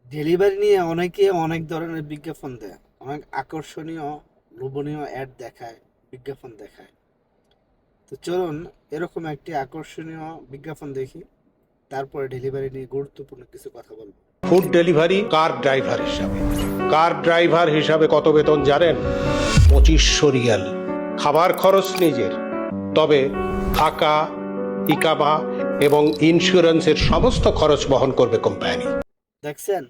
Delivery নিয়ে অনেকে অনেক ধরনের বিজ্ঞাপন দেয়, অনেক আকর্ষণীয় লোভনীয় অ্যাড দেখায়, বিজ্ঞাপন দেখায়। তো চলুন এরকম একটি আকর্ষণীয় বিজ্ঞাপন দেখি, তারপরে ডেলিভারি নিয়ে গুরুত্বপূর্ণ কিছু কথা বলবো। ফুড ডেলিভারি কার ড্রাইভার হিসাবে কত বেতন জানেন? 2500 রিয়াল। খাবার খরচ নিজের, তবে থাকা, ইকামা এবং ইন্স্যুরেন্সের সমস্ত খরচ বহন করবে কোম্পানি। দেখছেন,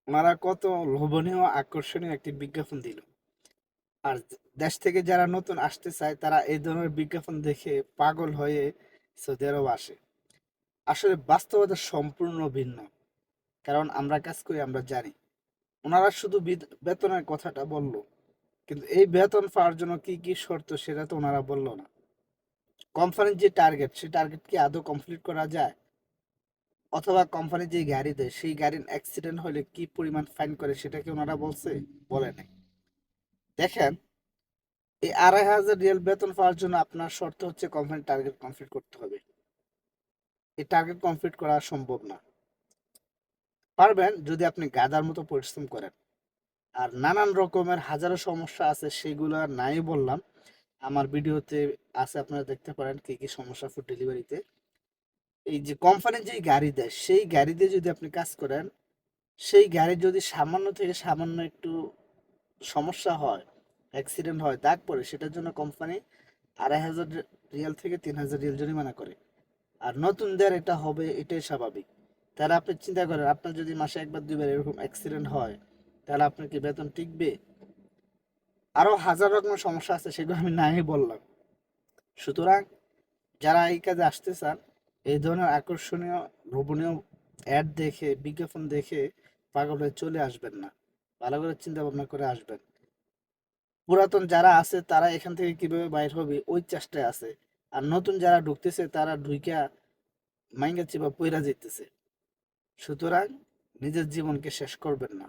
ওনারা কত লোভনীয় আকর্ষণীয় একটি বিজ্ঞাপন দিল। আর দেশ থেকে যারা নতুন আসতে চায় তারা এই ধরনের বিজ্ঞাপন দেখে পাগল হয়ে সৌদি আরব আসে। আসলে বাস্তবতা সম্পূর্ণ ভিন্ন। কারণ আমরা কাজ করি, আমরা জানি। ওনারা শুধু বেতনের কথাটা বললো, কিন্তু এই বেতন পাওয়ার জন্য কি কি শর্ত সেটা তো ওনারা বললো না। কোম্পানির যে টার্গেট, সেই টার্গেট কি আদৌ কমপ্লিট করা যায়? অথবা কোম্পানি যে গাড়ি দেয় সেই গাড়ির অ্যাক্সিডেন্ট হলে কি পরিমাণ ফাইন করে সেটা কি ওনারা বলছে? বলে নাই। দেখেন, এই 2500 রিয়াল বেতন পাওয়ার জন্য আপনার শর্ত হচ্ছে কোম্পানির টার্গেট কমপ্লিট করতে হবে। এই টার্গেট কমপ্লিট করা সম্ভব না। পারবেন যদি আপনি গাধার মতো পরিশ্রম করেন। আর নানান রকমের হাজারো সমস্যা আছে, সেগুলো আর নাই বললাম। আমার ভিডিওতে আছে, আপনারা দেখতে পারেন কি কি সমস্যা ফুড ডেলিভারিতে। এই যে কোম্পানি যেই গাড়ি দেয় সেই গাড়ি দিয়ে যদি আপনি কাজ করেন, সেই গাড়ির যদি সামান্য থেকে সামান্য একটু সমস্যা হয়, অ্যাক্সিডেন্ট হয়, দাগ পড়ে, সেটার জন্য কোম্পানি 2500 রিয়াল থেকে 3000 রিয়াল জরিমানা করে। আর নতুনদের এটা হবে, এটাই স্বাভাবিক। তাহলে আপনি চিন্তা করেন, আপনার যদি মাসে একবার দুইবার এরকম অ্যাক্সিডেন্ট হয়, তাহলে আপনার কি বেতন টিকবে? আরো হাজার রকমের সমস্যা আছে, সেগুলো আমি নাই বললাম। সুতরাং যারা এই কাজে আসতে চান, এই ধরনের আকর্ষণীয় লোভনীয় অ্যাড দেখে, বিজ্ঞাপন দেখে পাগল হয়ে চলে আসবেন না। ভালো করে চিন্তা ভাবনা করে আসবেন। পুরাতন যারা আছে তারা এখান থেকে কিভাবে বাইর হবে ওই চেষ্টায় আছে। আর নতুন যারা ঢুকতেছে তারা ঢুইকা মাইঙ্গা চিপা পইরা যেতেছে। সুতরাং নিজের জীবনকে শেষ করবেন না।